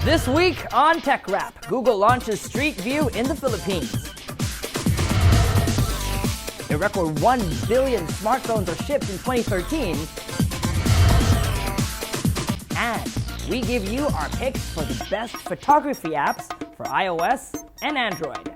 This week on TechRap, Google launches Street View in the Philippines. A record 1 billion smartphones are shipped in 2013. And we give you our picks for the best photography apps for iOS and Android.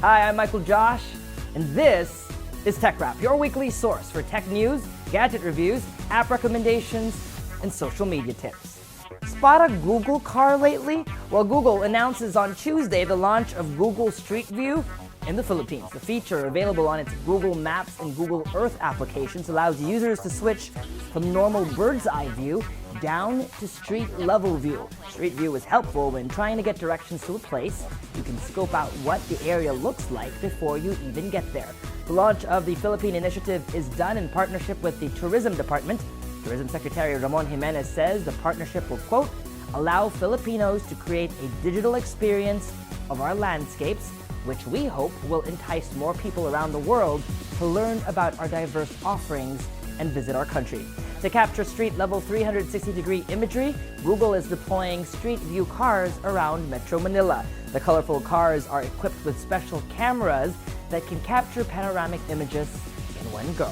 Hi, I'm Michael Josh, and this is TechRap, your weekly source for tech news, gadget reviews, app recommendations, and social media tips. Spot a Google car lately? Well, Google announces on Tuesday the launch of Google Street View in the Philippines. The feature, available on its Google Maps and Google Earth applications, allows users to switch from normal bird's eye view down to street level view. Street View is helpful when trying to get directions to a place. You can scope out what the area looks like before you even get there. The launch of the Philippine initiative is done in partnership with the Tourism Department. Tourism Secretary Ramon Jimenez says the partnership will, quote, allow Filipinos to create a digital experience of our landscapes, which we hope will entice more people around the world to learn about our diverse offerings and visit our country. To capture street-level 360-degree imagery, Google is deploying Street View cars around Metro Manila. The colorful cars are equipped with special cameras that can capture panoramic images in one go.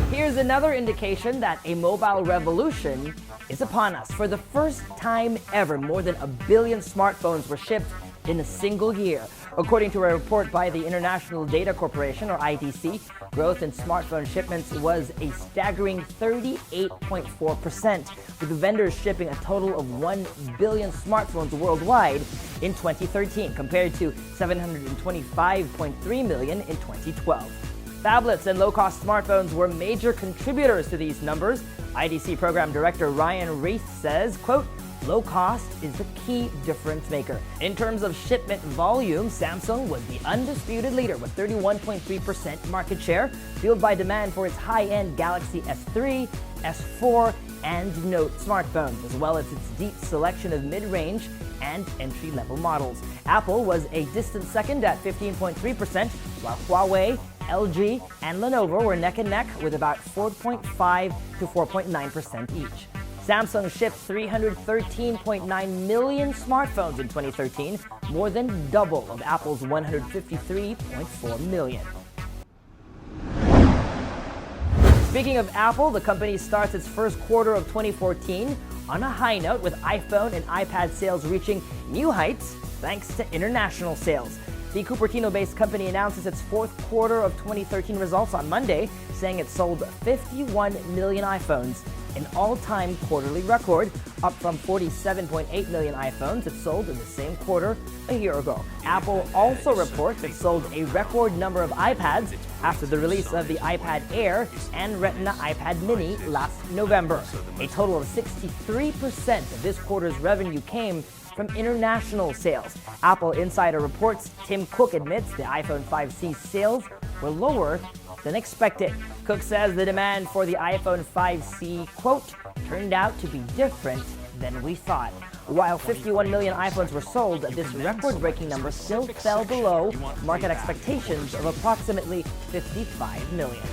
Here's another indication that a mobile revolution is upon us. For the first time ever, more than 1 billion smartphones were shipped in a single year. According to a report by the International Data Corporation, or IDC, growth in smartphone shipments was a staggering 38.4%, with the vendors shipping a total of 1 billion smartphones worldwide in 2013, compared to 725.3 million in 2012. Tablets and low-cost smartphones were major contributors to these numbers. IDC Program Director Ryan Reith says, quote, low cost is the key difference maker. In terms of shipment volume, Samsung was the undisputed leader with 31.3% market share, fueled by demand for its high-end Galaxy S3, S4, and Note smartphones, as well as its deep selection of mid-range and entry-level models. Apple was a distant second at 15.3%, while Huawei, LG, and Lenovo were neck and neck with about 4.5 to 4.9% each. Samsung shipped 313.9 million smartphones in 2013, more than double of Apple's 153.4 million. Speaking of Apple, the company starts its first quarter of 2014 on a high note, with iPhone and iPad sales reaching new heights thanks to international sales. The Cupertino-based company announces its fourth quarter of 2013 results on Monday, saying it sold 51 million iPhones, an all-time quarterly record, up from 47.8 million iPhones it sold in the same quarter a year ago. Apple also reports it sold a record number of iPads after the release of the iPad Air and Retina iPad Mini last November. A total of 63% of this quarter's revenue came from international sales. Apple Insider reports Tim Cook admits the iPhone 5C sales were lower than expected. Cook says the demand for the iPhone 5C, quote, turned out to be different than we thought. While 51 million iPhones were sold, this record-breaking number still fell below market expectations of approximately 55 million.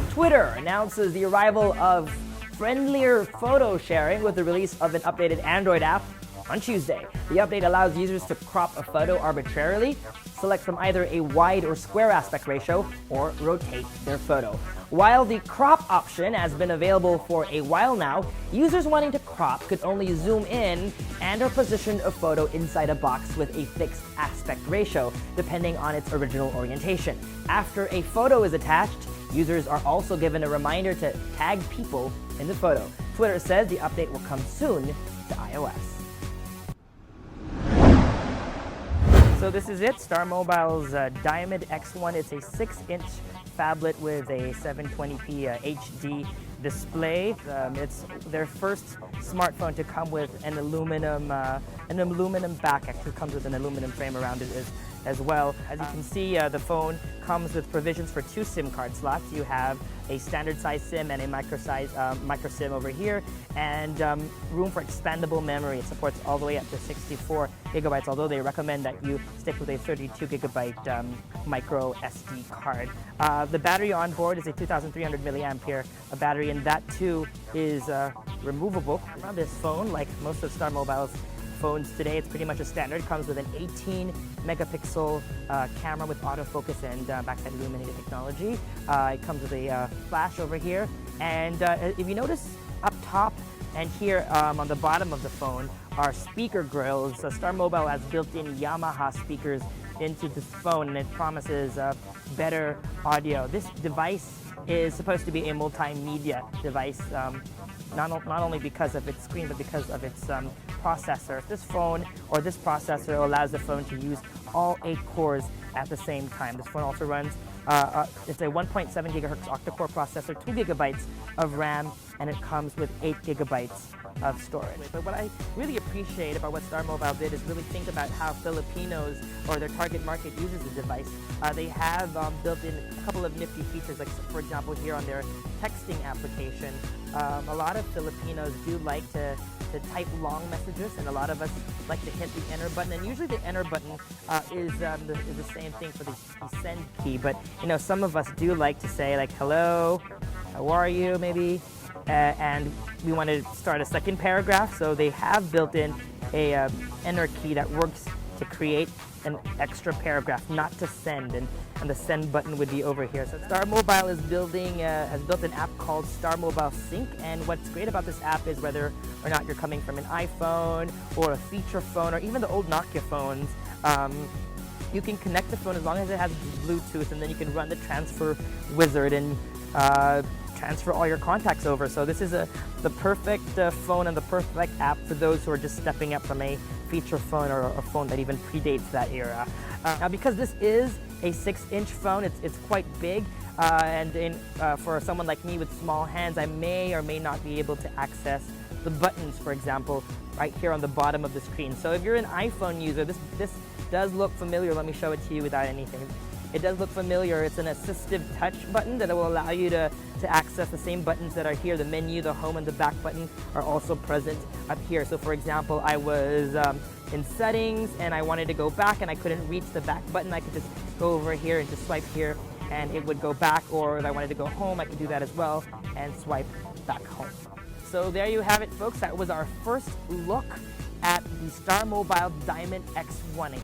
Twitter announces the arrival of friendlier photo sharing with the release of an updated Android app on Tuesday. The update allows users to crop a photo arbitrarily, select from either a wide or square aspect ratio, or rotate their photo. While the crop option has been available for a while now, users wanting to crop could only zoom in and or position a photo inside a box with a fixed aspect ratio, depending on its original orientation. After a photo is attached, users are also given a reminder to tag people in the photo. Twitter says the update will come soon to iOS. So this is it, Starmobile's Diamond X1. It's a 6-inch phablet with a 720p HD display. It's their first smartphone to come with an aluminum back. Actually, comes with an aluminum frame around it as well. As you can see, the phone comes with provisions for 2 SIM card slots. You have a standard size SIM and a micro SIM over here, and room for expandable memory. It supports all the way up to 64 gigabytes, although they recommend that you stick with a 32 gigabyte micro SD card. The battery on board is a 2,300 milliampere battery, and that too is removable. This phone, like most of Starmobile's phones today, it's pretty much a standard. It comes with an 18 megapixel camera with autofocus and backside illuminated technology. It comes with a flash over here, and if you notice up top and here on the bottom of the phone are speaker grills. Starmobile has built-in Yamaha speakers into this phone, and it promises better audio. This device is supposed to be a multimedia device, not only because of its screen, but because of its processor. This phone, or this processor, allows the phone to use all 8 cores at the same time. This phone also runs, it's a 1.7 gigahertz octa-core processor, 2 gigabytes of RAM, and it comes with 8 gigabytes of storage. But what I really appreciate about what Starmobile did is really think about how Filipinos or their target market uses the device. They have built in a couple of nifty features, like for example here on their texting application. A lot of Filipinos do like to type long messages, and a lot of us like to hit the enter button, and usually the enter button is the same thing for the send key, but you know, some of us do like to say like hello, how are you, maybe, and we want to start a second paragraph, so they have built in a enter key that works to create an extra paragraph, not to send, and the send button would be over here. So Starmobile is has built an app called Starmobile Sync, and what's great about this app is whether or not you're coming from an iPhone or a feature phone or even the old Nokia phones, you can connect the phone as long as it has Bluetooth, and then you can run the transfer wizard and transfer all your contacts over. So this is the perfect phone and the perfect app for those who are just stepping up from a feature phone or a phone that even predates that era. Now, because this is a 6-inch phone, it's quite big, and for someone like me with small hands, I may or may not be able to access the buttons, for example, right here on the bottom of the screen. So if you're an iPhone user, this does look familiar. Let me show it to you without anything. It does look familiar. It's an assistive touch button that will allow you to access the same buttons that are here. The menu, the home, and the back button are also present up here. So for example, I was in settings and I wanted to go back and I couldn't reach the back button. I could just go over here and just swipe here and it would go back, or if I wanted to go home, I could do that as well and swipe back home. So there you have it, folks. That was our first look at the Starmobile Diamond X1.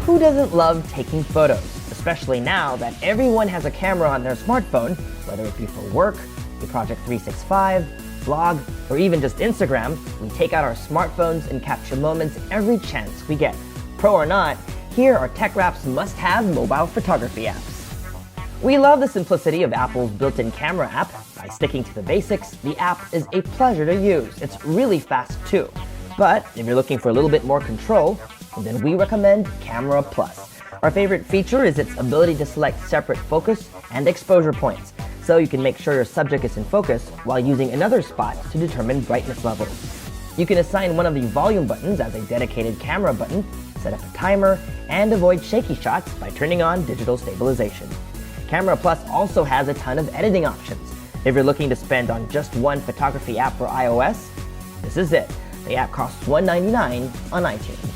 Who doesn't love taking photos, especially now that everyone has a camera on their smartphone, whether it be for work, a Project 365, blog, or even just Instagram? We take out our smartphones and capture moments every chance we get. Pro or not, here are TechRap's must-have mobile photography apps. We love the simplicity of Apple's built-in camera app. By sticking to the basics, the app is a pleasure to use. It's really fast too. But if you're looking for a little bit more control, then we recommend Camera Plus. Our favorite feature is its ability to select separate focus and exposure points, so you can make sure your subject is in focus while using another spot to determine brightness levels. You can assign one of the volume buttons as a dedicated camera button, set up a timer, and avoid shaky shots by turning on digital stabilization. Camera Plus also has a ton of editing options. If you're looking to spend on just one photography app for iOS, this is it. The app costs $1.99 on iTunes.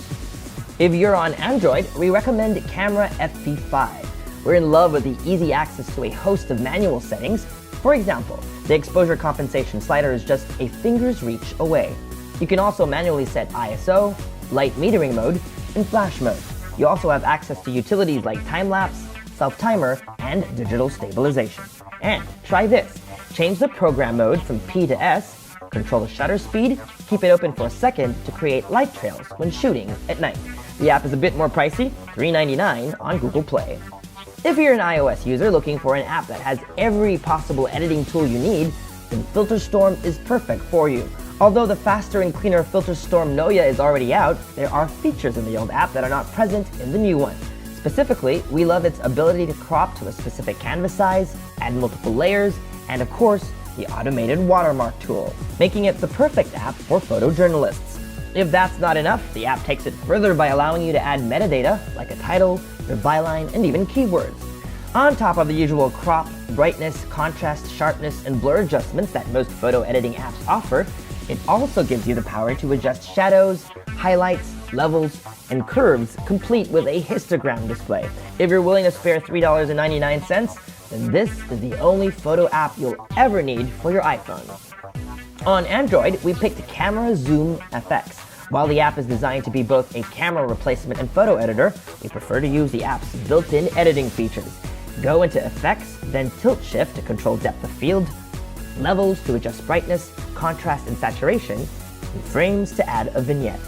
If you're on Android, we recommend Camera FP5. We're in love with the easy access to a host of manual settings. For example, the exposure compensation slider is just a finger's reach away. You can also manually set ISO, light metering mode, and flash mode. You also have access to utilities like time-lapse, self-timer, and digital stabilization. And try this. Change the program mode from P to S, control the shutter speed, keep it open for a second to create light trails when shooting at night. The app is a bit more pricey, $3.99 on Google Play. If you're an iOS user looking for an app that has every possible editing tool you need, then FilterStorm is perfect for you. Although the faster and cleaner FilterStorm Noya is already out, there are features in the old app that are not present in the new one. Specifically, we love its ability to crop to a specific canvas size, add multiple layers, and of course, the automated watermark tool, making it the perfect app for photojournalists. If that's not enough, the app takes it further by allowing you to add metadata like a title, your byline, and even keywords. On top of the usual crop, brightness, contrast, sharpness, and blur adjustments that most photo editing apps offer, it also gives you the power to adjust shadows, highlights, levels, and curves, complete with a histogram display. If you're willing to spare $3.99, then this is the only photo app you'll ever need for your iPhone. On Android, we picked Camera Zoom FX. While the app is designed to be both a camera replacement and photo editor, we prefer to use the app's built-in editing features. Go into Effects, then Tilt Shift to control depth of field, levels to adjust brightness, contrast and saturation, and frames to add a vignette.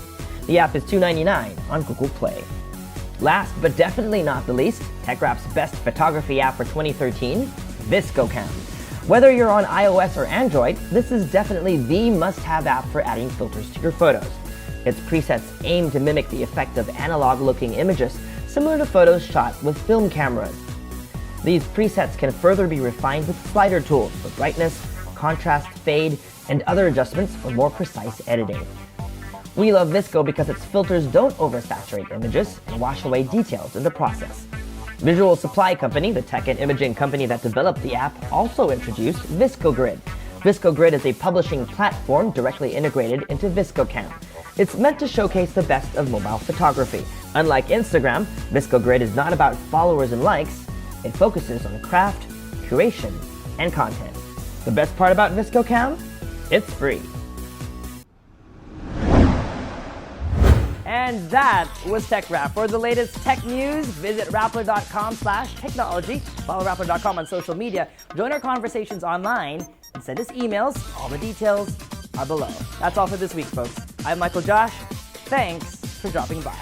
The app is $2.99 on Google Play. Last but definitely not the least, TechRap's best photography app for 2013, ViscoCam. Whether you're on iOS or Android, this is definitely the must-have app for adding filters to your photos. Its presets aim to mimic the effect of analog-looking images, similar to photos shot with film cameras. These presets can further be refined with slider tools for brightness, contrast, fade, and other adjustments for more precise editing. We love Visco because its filters don't oversaturate images and wash away details in the process. Visual Supply Company, the tech and imaging company that developed the app, also introduced ViscoGrid. ViscoGrid is a publishing platform directly integrated into ViscoCam. It's meant to showcase the best of mobile photography. Unlike Instagram, ViscoGrid is not about followers and likes. It focuses on craft, curation, and content. The best part about ViscoCam? It's free. And that was TechRap. For the latest tech news, visit Rappler.com/technology. Follow Rappler.com on social media. Join our conversations online and send us emails. All the details are below. That's all for this week, folks. I'm Michael Josh. Thanks for dropping by.